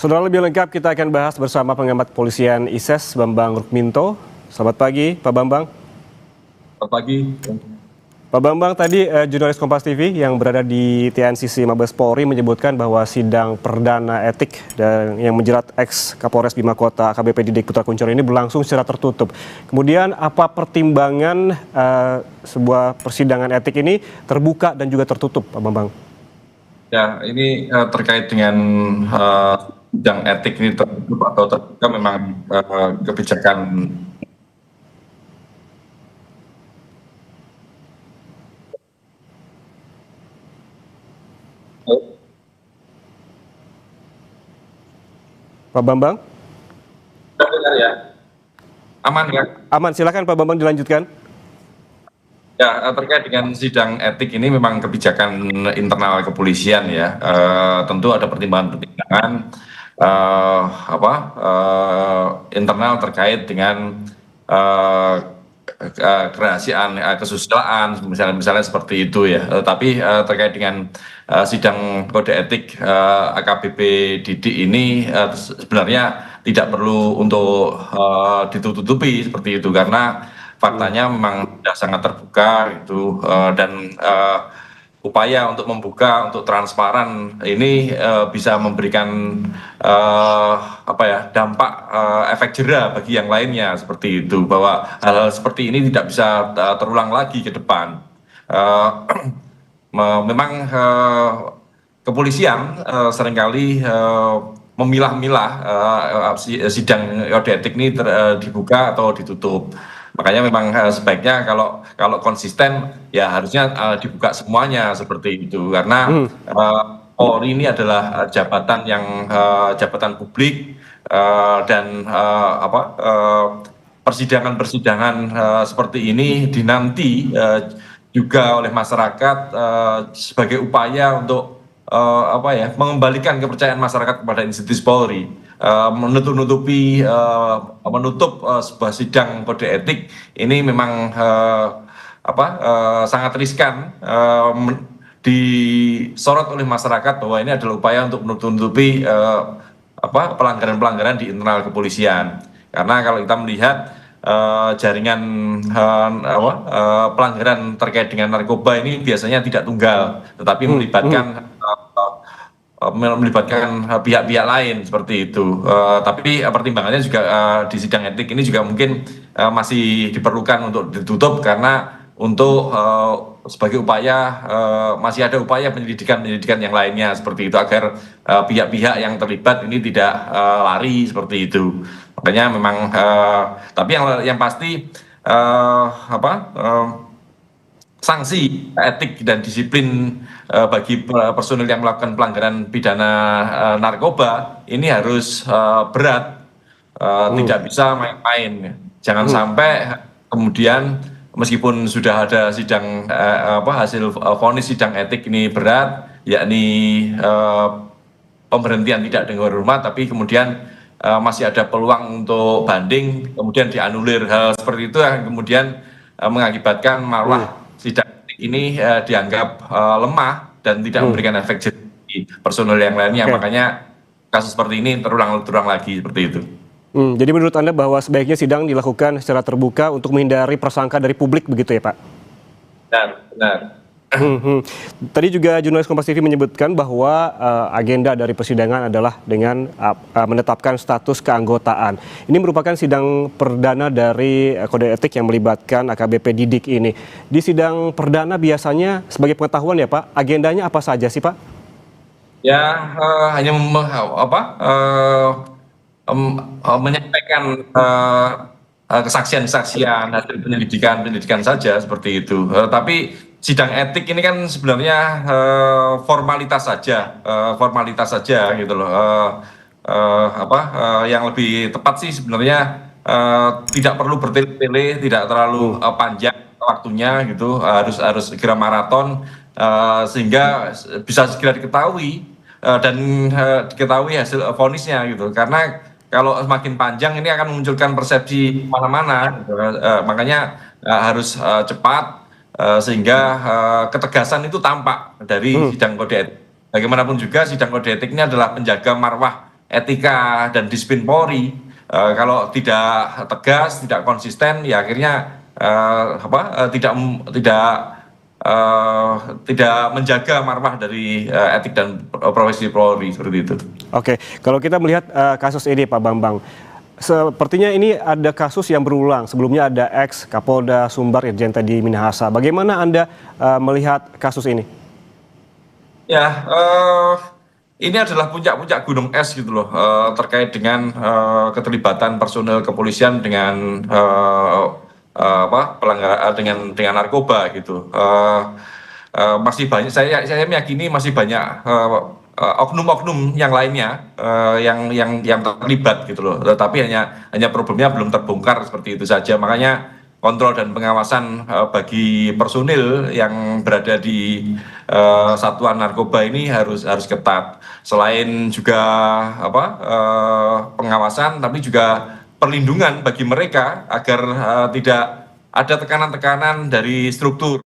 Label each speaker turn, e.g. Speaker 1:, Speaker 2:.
Speaker 1: Saudara, lebih lengkap kita akan bahas bersama pengamat kepolisian ISES Bambang Rukminto. Selamat pagi Pak Bambang.
Speaker 2: Selamat pagi.
Speaker 1: Pak Bambang, tadi jurnalis Kompas TV yang berada di TNCC Mabes Polri menyebutkan bahwa sidang perdana etik dan yang menjerat ex Kapolres Bima Kota AKBP Didik Putra Kuncoro ini berlangsung secara tertutup. Kemudian apa pertimbangan sebuah persidangan etik ini terbuka dan juga tertutup, Pak Bambang?
Speaker 2: Ya, ini terkait dengan sidang etik ini tertutup atau terbuka memang kebijakan.
Speaker 1: Pak Bambang?
Speaker 2: Dengar ya? Aman ya?
Speaker 1: Aman, silakan Pak Bambang dilanjutkan.
Speaker 2: Ya, terkait dengan sidang etik ini memang kebijakan internal kepolisian ya. Tentu ada pertimbangan-pertimbangan internal terkait dengan kerahasiaan, kesusilaan, misalnya seperti itu ya. Tapi terkait dengan sidang kode etik AKBP Didik ini sebenarnya tidak perlu untuk ditutupi seperti itu, karena faktanya memang sudah sangat terbuka itu, dan upaya untuk membuka, untuk transparan ini bisa memberikan dampak efek jera bagi yang lainnya seperti itu, bahwa hal-hal seperti ini tidak bisa terulang lagi ke depan. Memang kepolisian seringkali memilah-milah sidang kode etik ini dibuka atau ditutup. Makanya memang sebaiknya kalau konsisten ya harusnya dibuka semuanya seperti itu, karena Polri ini adalah jabatan publik, dan persidangan-persidangan seperti ini dinanti juga oleh masyarakat sebagai upaya untuk mengembalikan kepercayaan masyarakat kepada institusi Polri. Menutup sebuah sidang kode etik ini memang sangat riskan, disorot oleh masyarakat bahwa ini adalah upaya untuk menutupi pelanggaran-pelanggaran di internal kepolisian. Karena kalau kita melihat jaringan pelanggaran terkait dengan narkoba ini biasanya tidak tunggal, tetapi melibatkan pihak-pihak lain seperti itu. Tapi pertimbangannya juga di sidang etik ini juga mungkin masih diperlukan untuk ditutup, karena untuk sebagai upaya masih ada upaya penyelidikan yang lainnya seperti itu, agar pihak-pihak yang terlibat ini tidak lari seperti itu. Makanya memang tapi yang pasti sanksi etik dan disiplin bagi personil yang melakukan pelanggaran pidana narkoba ini harus berat, tidak bisa main-main. Jangan sampai kemudian meskipun sudah ada sidang hasil vonis sidang etik ini berat, yakni pemberhentian tidak dengan hormat, tapi kemudian masih ada peluang untuk banding, kemudian dianulir. Hal seperti itu yang kemudian mengakibatkan malah sidang etik ini dianggap lemah dan tidak memberikan efek jerah bagi personel yang lainnya. Makanya kasus seperti ini terulang lagi seperti itu.
Speaker 1: Jadi menurut Anda bahwa sebaiknya sidang dilakukan secara terbuka untuk menghindari prasangka dari publik, begitu ya Pak?
Speaker 2: Benar.
Speaker 1: Tadi juga jurnalis Kompas TV menyebutkan bahwa agenda dari persidangan adalah dengan menetapkan status keanggotaan. Ini merupakan sidang perdana dari kode etik yang melibatkan AKBP Didik ini. Di sidang perdana biasanya sebagai pengetahuan ya Pak, agendanya apa saja sih Pak?
Speaker 2: Ya, hanya menyampaikan kesaksian hasil penyelidikan saja seperti itu. Tapi sidang etik ini kan sebenarnya formalitas saja gitu loh. Yang lebih tepat sih sebenarnya tidak perlu bertele-tele, tidak terlalu panjang waktunya gitu, harus segera maraton sehingga bisa segera diketahui dan diketahui hasil vonisnya gitu. Karena kalau semakin panjang ini akan memunculkan persepsi mana-mana gitu. Makanya harus cepat, sehingga ketegasan itu tampak dari sidang kode etik. Bagaimanapun juga sidang kode etik ini adalah penjaga marwah etika dan disiplin Polri. Kalau tidak tegas, tidak konsisten, ya akhirnya eh, tidak menjaga marwah dari etik dan profesi Polri seperti itu.
Speaker 1: Oke, kalau kita melihat kasus ini Pak Bambang, sepertinya ini ada kasus yang berulang. Sebelumnya ada ex Kapolda Sumbar Irjen Teddy Minahasa. Bagaimana Anda melihat kasus ini?
Speaker 2: Ya, ini adalah puncak-puncak gunung es gitu loh, terkait dengan keterlibatan personel kepolisian dengan pelanggaran dengan narkoba gitu. Masih banyak, saya meyakini masih banyak oknum-oknum yang lainnya yang terlibat gitu loh. Tetapi hanya problemnya belum terbongkar seperti itu saja. Makanya kontrol dan pengawasan bagi personil yang berada di satuan narkoba ini harus ketat. Selain juga pengawasan, tapi juga perlindungan bagi mereka agar tidak ada tekanan-tekanan dari struktur.